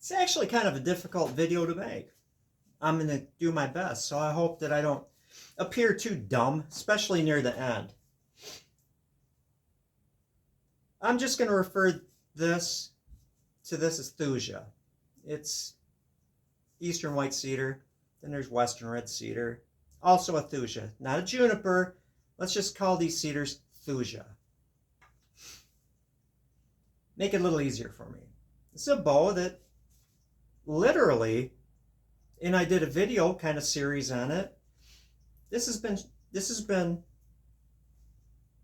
It's actually kind of a difficult video to make. I'm going to do my best, so I hope that I don't appear too dumb, especially near the end. I'm just going to refer this to this as Thuja. It's eastern white cedar, then there's western red cedar, also a Thuja, not a juniper. Let's just call these cedars Thuja. Make it a little easier for me. It's a bow that literally, and I did a video kind of series on it. This has been,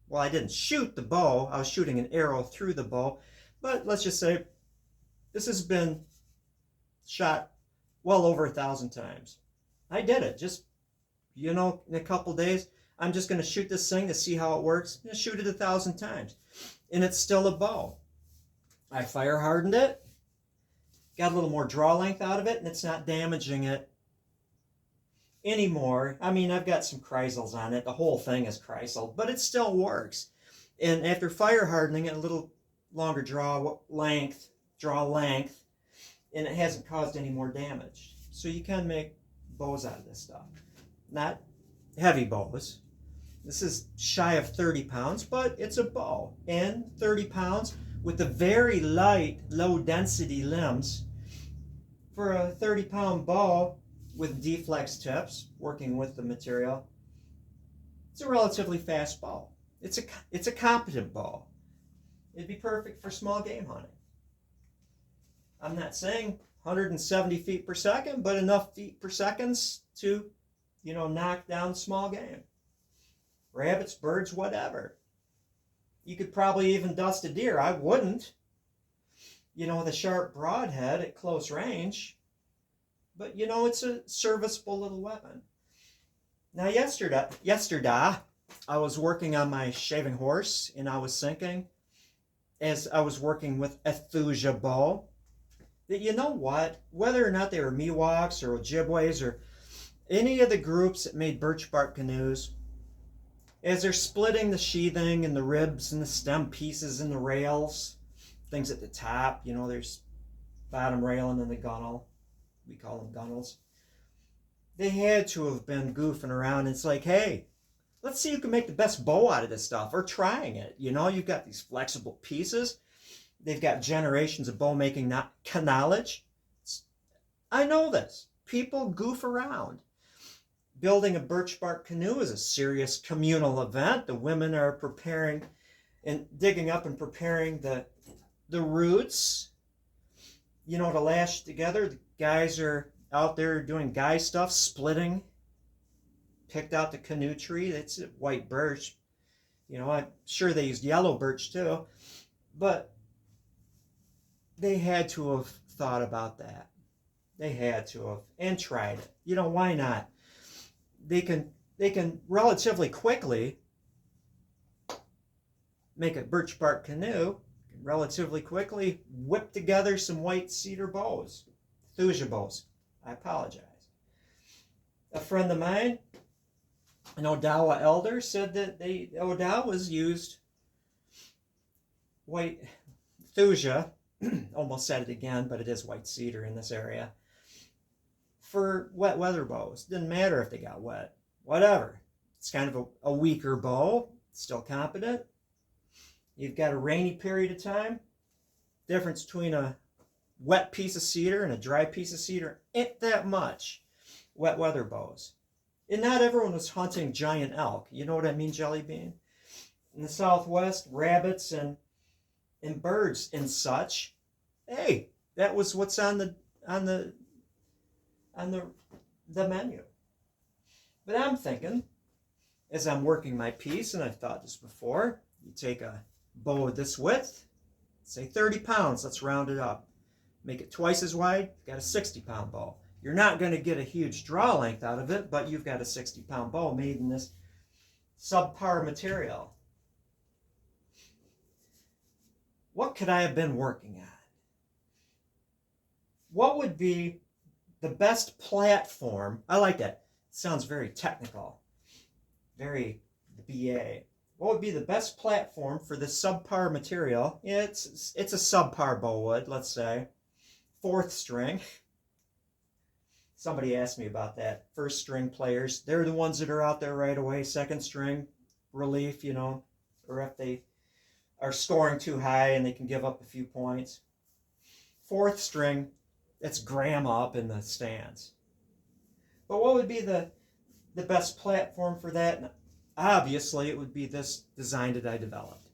well, I didn't shoot the bow. I was shooting an arrow through the bow, but let's just say this has been shot well over 1,000 times. I did it just, in a couple days. I'm just going to shoot this thing to see how it works. And shoot it 1,000 times, and it's still a bow. I fire hardened it, got a little more draw length out of it, and it's not damaging it anymore. I mean, I've got some chrysals on it. The whole thing is chrysaled, but it still works. And after fire hardening it, a little longer draw length, and it hasn't caused any more damage. So you can make bows out of this stuff. Not heavy bows. This is shy of 30 pounds, but it's a bow. And 30 pounds with the very light, low density limbs. For a 30-pound bow with D-flex tips, working with the material, it's a relatively fast bow. It's a competent bow. It'd be perfect for small game hunting. I'm not saying 170 feet per second, but enough feet per second to, knock down small game. Rabbits, birds, whatever. You could probably even dust a deer. I wouldn't. With a sharp broadhead at close range. But, it's a serviceable little weapon. Now, yesterday, I was working on my shaving horse, and I was thinking, as I was working with a Thuja bow, that whether or not they were Miwoks or Ojibways or any of the groups that made birch bark canoes, as they're splitting the sheathing and the ribs and the stem pieces and the rails, things at the top, there's bottom rail and then the gunnel. We call them gunnels. They had to have been goofing around. It's like, hey, let's see who can make the best bow out of this stuff. Or trying it. You've got these flexible pieces. They've got generations of bow making knowledge. I know this. People goof around. Building a birch bark canoe is a serious communal event. The women are preparing and digging up and preparing the roots, to lash together. The guys are out there doing guy stuff, splitting. Picked out the canoe tree. It's white birch. I'm sure they used yellow birch too. But they had to have thought about that. They had to have, and tried it. Why not? They can relatively quickly make a birch bark canoe, relatively quickly whip together some white cedar bows, Thuja bows. I apologize. A friend of mine, an Odawa elder, said that Odawas used white Thuja, almost said it again, but it is white cedar in this area, for wet weather bows. Didn't matter if they got wet. Whatever. It's kind of a weaker bow. Still competent. You've got a rainy period of time. Difference between a wet piece of cedar and a dry piece of cedar ain't that much. Wet weather bows. And not everyone was hunting giant elk. You know what I mean, Jelly Bean? In the Southwest, rabbits and birds and such. Hey, that was what's on the menu. But I'm thinking, as I'm working my piece, and I've thought this before, you take a bow of this width, say 30 pounds, let's round it up. Make it twice as wide, you've got a 60-pound bow. You're not going to get a huge draw length out of it, but you've got a 60-pound bow made in this subpar material. What could I have been working on? What would be the best platform? I like that. It sounds very technical. Very BA. What would be the best platform for this subpar material? It's a subpar bow wood, let's say. fourth string. Somebody asked me about that. First string players, they're the ones that are out there right away. Second string relief, you know, or if they are scoring too high and they can give up a few points. Fourth string, that's grandma up in the stands. But what would be the best platform for that? Obviously, it would be this design that I developed.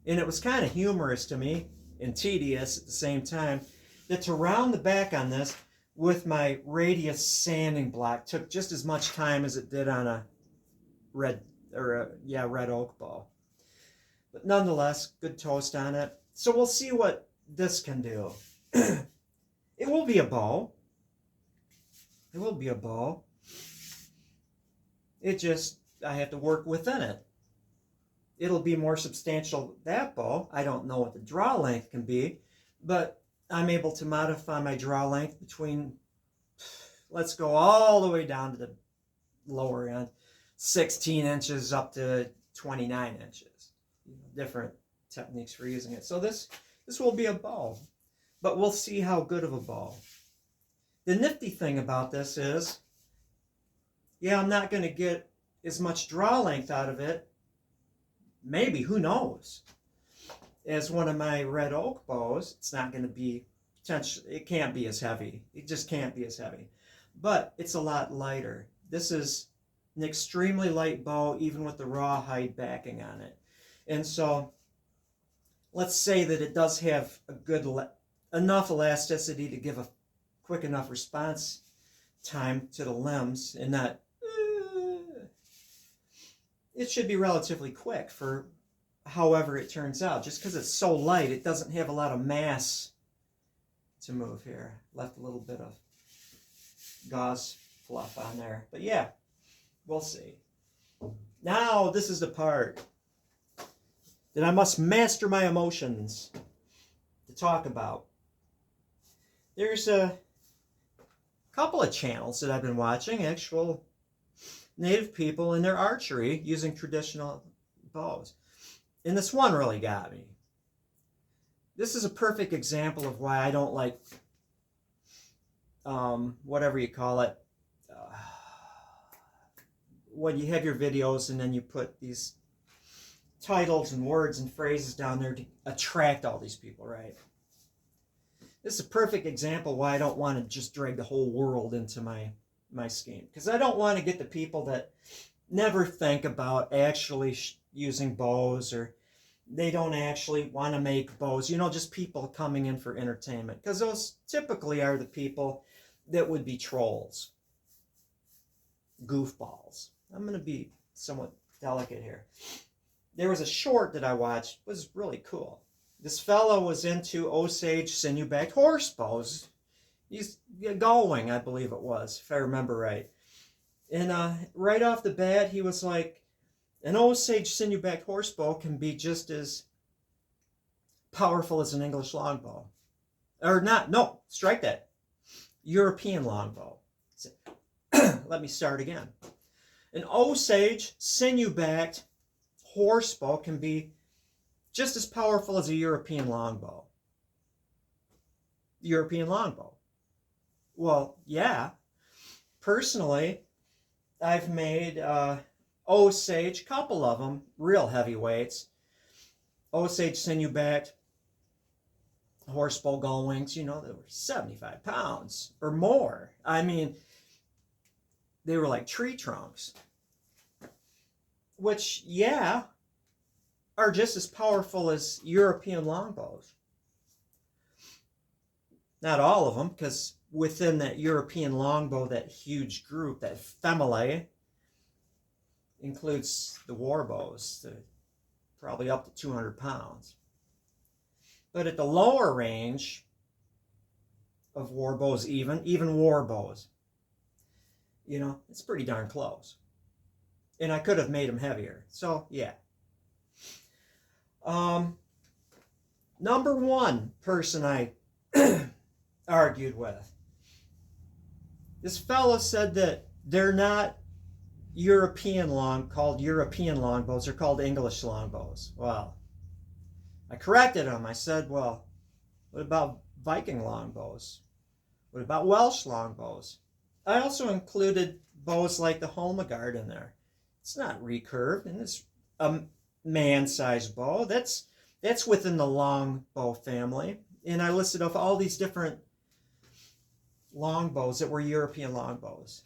And it was kind of humorous to me and tedious at the same time that to round the back on this with my radius sanding block took just as much time as it did on a red oak bow. But nonetheless, good toast on it. So we'll see what this can do. It will be a bow. It will be a bow. It just, I have to work within it. It'll be more substantial, that bow. I don't know what the draw length can be, but I'm able to modify my draw length between, let's go all the way down to the lower end, 16 inches up to 29 inches. Different techniques for using it. So this will be a bow, but we'll see how good of a bow. The nifty thing about this is, yeah, I'm not going to get as much draw length out of it, maybe, who knows, as one of my red oak bows. It's not going to be, it can't be as heavy. It just can't be as heavy. But it's a lot lighter. This is an extremely light bow, even with the rawhide backing on it. And so, let's say that it does have a good enough elasticity to give a quick enough response time to the limbs, and not, it should be relatively quick for however it turns out. Just because it's so light, it doesn't have a lot of mass to move here. Left a little bit of gauze fluff on there. But yeah, we'll see. Now, this is the part that I must master my emotions to talk about. There's a couple of channels that I've been watching, actual native people in their archery using traditional bows. And this one really got me. This is a perfect example of why I don't like, whatever you call it, when you have your videos and then you put these titles and words and phrases down there to attract all these people, right? This is a perfect example why I don't want to just drag the whole world into my scheme. Because I don't want to get the people that never think about actually using bows, or they don't actually want to make bows. You know, just people coming in for entertainment. Because those typically are the people that would be trolls. Goofballs. I'm going to be somewhat delicate here. There was a short that I watched. It was really cool. This fellow was into Osage sinew-backed horse bows. He's going, I believe it was, if I remember right. And right off the bat, he was like, an Osage sinew-backed horse bow can be just as powerful as an English longbow. Or not, no, strike that. European longbow. Let me start again. An Osage sinew-backed horse bow can be just as powerful as a European longbow. European longbow. Well, yeah. Personally, I've made Osage, couple of them, real heavyweights. Osage sinew-backed horsebow gull wings, you know, they were 75 pounds or more. I mean, they were like tree trunks. Which, yeah, are just as powerful as European longbows. Not all of them, because within that European longbow, that huge group, that family, includes the war bows, probably up to 200 pounds. But at the lower range of war bows, even war bows, you know, it's pretty darn close. And I could have made them heavier. So, yeah. Number one person I argued with. This fellow said that they're not called European longbows. They're called English longbows. Well, I corrected him. I said, well, what about Viking longbows? What about Welsh longbows? I also included bows like the Holmegard in there. It's not recurved, and it's a man-sized bow. That's within the longbow family. And I listed off all these different longbows that were European longbows.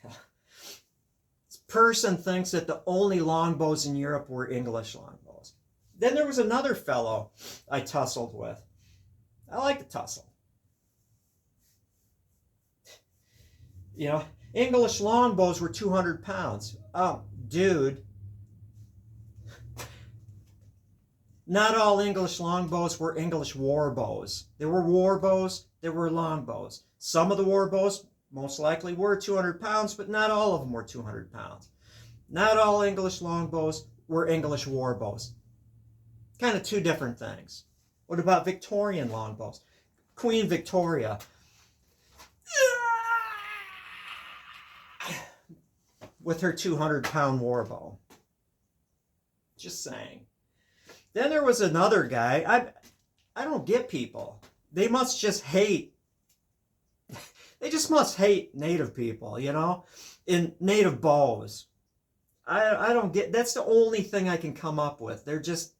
This person thinks that the only longbows in Europe were English longbows. Then there was another fellow I tussled with. I like to tussle. You know, English longbows were 200 pounds. Oh, dude. Not all English longbows were English war bows. There were war bows, there were longbows. Some of the war bows most likely were 200 pounds, but not all of them were 200 pounds. Not all English longbows were English war bows. Kind of two different things. What about Victorian longbows? Queen Victoria. With her 200-pound war bow. Just saying. Then there was another guy. I don't get people. They must just hate. They just must hate native people, you know, in native bows. I don't get. That's the only thing I can come up with. They're just.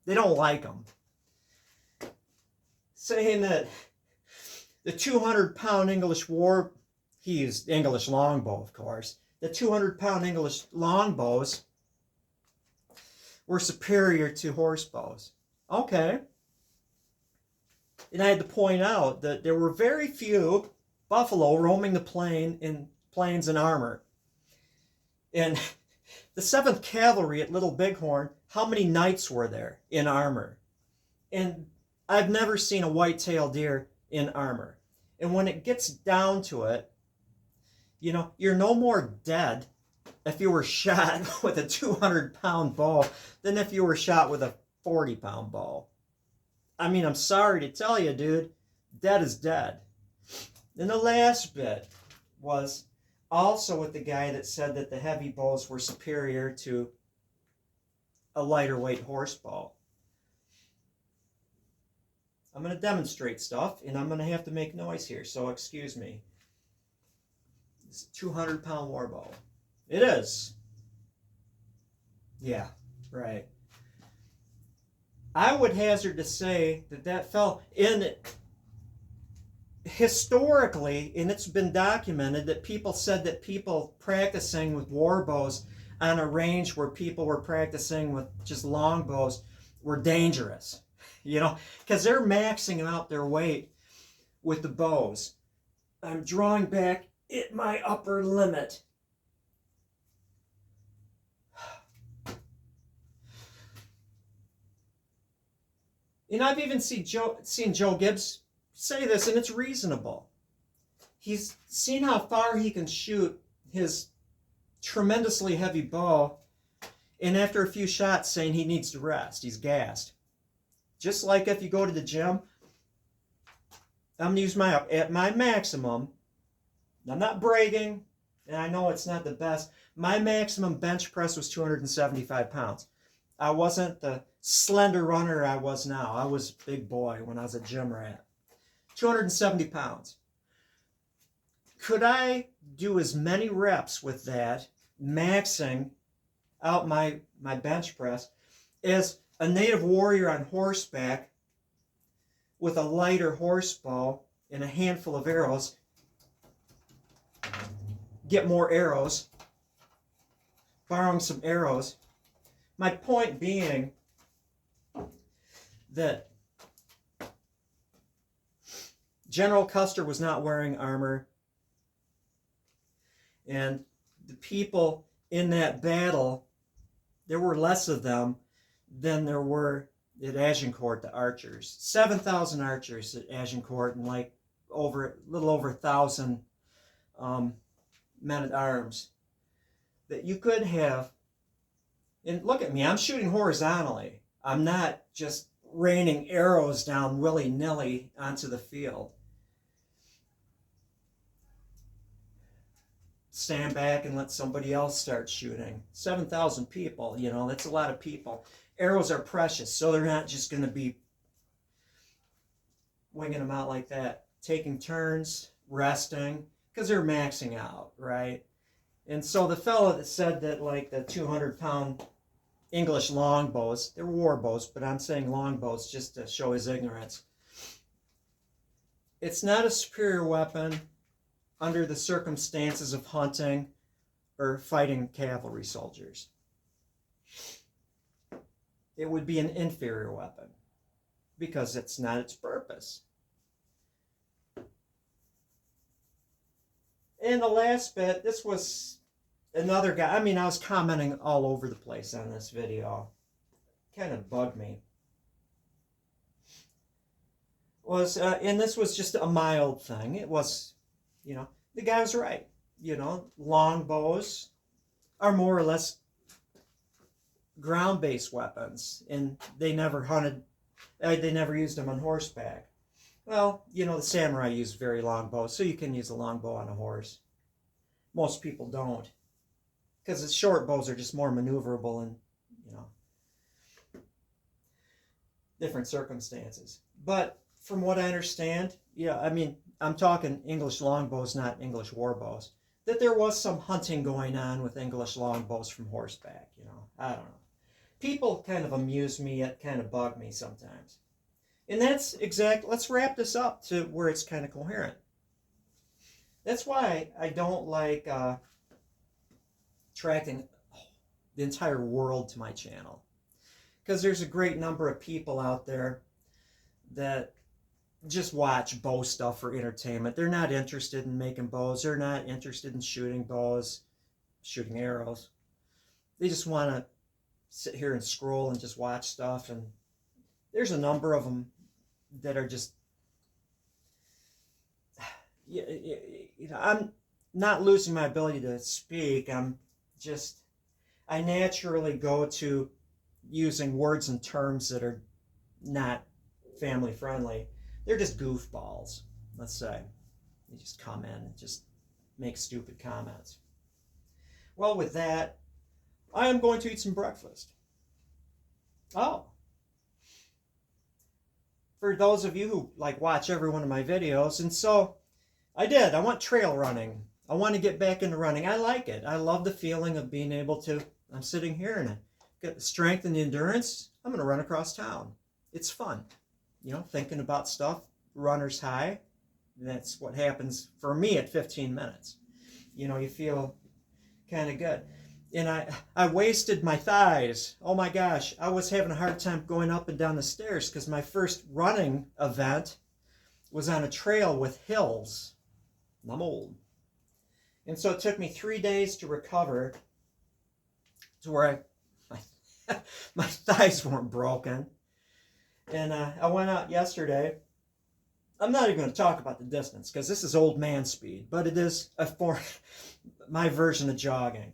They don't like them. Saying that the 200-pound English war. He used English longbow, of course. The 200-pound English longbows were superior to horse bows. Okay. And I had to point out that there were very few buffalo roaming the plain in plains and armor. And the 7th Cavalry at Little Bighorn, how many knights were there in armor? And I've never seen a white-tailed deer in armor. And when it gets down to it, you know, you're no more dead if you were shot with a 200-pound bow than if you were shot with a 40-pound bow. I mean, I'm sorry to tell you, dude, dead is dead. Then the last bit was also with the guy that said that the heavy bows were superior to a lighter weight horse bow. I'm going to demonstrate stuff, and I'm going to have to make noise here, so excuse me. It's a 200-pound war bow. It is. Yeah, right. I would hazard to say that fell in historically, and it's been documented that people said that people practicing with war bows on a range where people were practicing with just long bows were dangerous, you know, because they're maxing out their weight with the bows. I'm drawing back at my upper limit. And I've even seen Joe Gibbs say this, and it's reasonable. He's seen how far he can shoot his tremendously heavy bow, and after a few shots saying he needs to rest. He's gassed. Just like if you go to the gym, I'm going to use at my maximum. I'm not bragging, and I know it's not the best. My maximum bench press was 275 pounds. I wasn't the slender runner I was now. I was a big boy when I was a gym rat. 270 pounds. Could I do as many reps with that, maxing out my bench press, as a native warrior on horseback with a lighter horse bow and a handful of arrows, get more arrows, borrowing some arrows. My point being that General Custer was not wearing armor, and the people in that battle, there were less of them than there were at Agincourt, the archers. 7,000 archers at Agincourt, and like a little over 1,000 men at arms. That you could have, and look at me, I'm shooting horizontally. I'm not just raining arrows down willy-nilly onto the field. Stand back and let somebody else start shooting. 7,000 people, you know, that's a lot of people. Arrows are precious, so they're not just going to be winging them out like that, taking turns, resting, because they're maxing out, right? And so the fellow that said that like the 200-pound English longbows, they're war bows, but I'm saying longbows just to show his ignorance. It's not a superior weapon under the circumstances of hunting or fighting cavalry soldiers. It would be an inferior weapon because it's not its purpose. And the last bit, this was another guy. I mean, I was commenting all over the place on this video. Kind of bugged me. And this was just a mild thing. It was, the guy was right. Long bows are more or less ground-based weapons, and they never used them on horseback. Well, the samurai use very long bows, so you can use a long bow on a horse. Most people don't, because the short bows are just more maneuverable in, different circumstances. But from what I understand, I'm talking English longbows, not English war bows, that there was some hunting going on with English longbows from horseback, I don't know. People kind of amuse me, yet kind of bug me sometimes. And let's wrap this up to where it's kind of coherent. That's why I don't like attracting the entire world to my channel. Because there's a great number of people out there that just watch bow stuff for entertainment. They're not interested in making bows. They're not interested in shooting bows, shooting arrows. They just want to sit here and scroll and just watch stuff. And there's a number of them that are just, I'm not losing my ability to speak. I naturally go to using words and terms that are not family friendly. They're just goofballs, let's say. They just come in and just make stupid comments. Well, with that, I am going to eat some breakfast. Oh. For those of you who watch every one of my videos, and so I did. I went trail running. I want to get back into running. I like it. I love the feeling of being able to, I'm sitting here and I get the strength and the endurance. I'm going to run across town. It's fun. Thinking about stuff, runner's high. And that's what happens for me at 15 minutes. You feel kind of good. And I wasted my thighs. Oh my gosh, I was having a hard time going up and down the stairs because my first running event was on a trail with hills. And I'm old. And so it took me 3 days to recover to where my thighs weren't broken. And I went out yesterday. I'm not even going to talk about the distance because this is old man speed, but it is my version of jogging.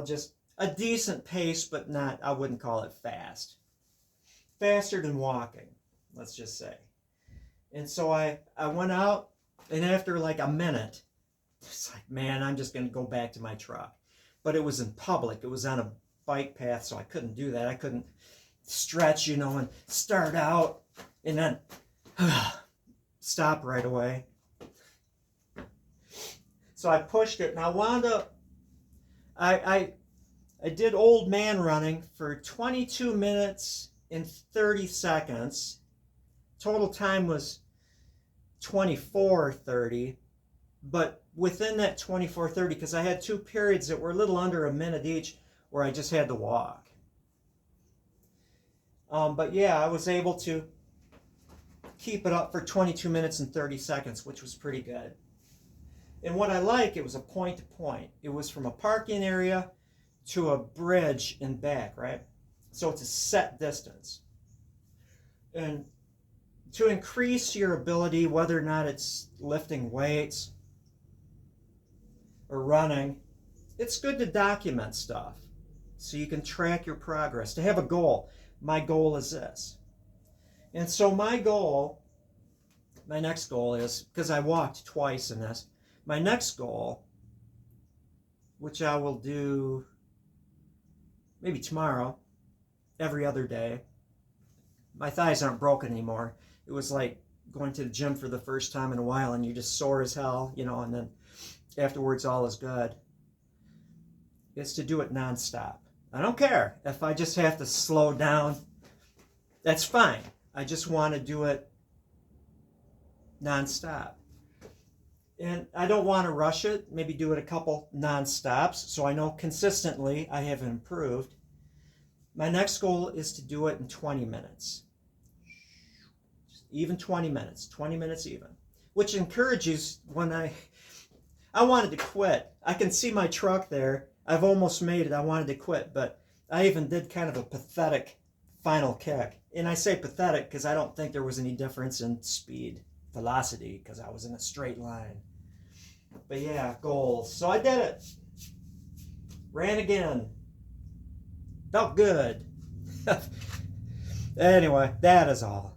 Just a decent pace, but I wouldn't call it fast. Faster than walking, let's just say. And so I went out, and after a minute, it's like, man, I'm just going to go back to my truck. But it was in public. It was on a bike path, so I couldn't do that. I couldn't stretch, and start out and then stop right away. So I pushed it, and I wound up, I did old man running for 22 minutes and 30 seconds. Total time was 24:30, but within that 24:30, because I had two periods that were a little under a minute each where I just had to walk. But yeah, I was able to keep it up for 22 minutes and 30 seconds, which was pretty good. And what I like, it was a point to point. It was from a parking area to a bridge and back, right? So it's a set distance. And to increase your ability, whether or not it's lifting weights or running, it's good to document stuff so you can track your progress, to have a goal. My goal is this. And so my next goal is, because I walked twice in this, my next goal, which I will do maybe tomorrow, every other day, my thighs aren't broken anymore. It was like going to the gym for the first time in a while and you're just sore as hell, you know, and then afterwards all is good. It's to do it nonstop. I don't care if I just have to slow down. That's fine. I just want to do it nonstop. And I don't want to rush it. Maybe do it a couple non-stops so I know consistently I have improved. My next goal is to do it in 20 minutes. Even 20 minutes. 20 minutes even. Which encourages when I wanted to quit. I can see my truck there. I've almost made it. I wanted to quit, but I even did kind of a pathetic final kick. And I say pathetic because I don't think there was any difference in speed, velocity, because I was in a straight line. But yeah, goals. So I did it. Ran again. Felt good. Anyway, that is all.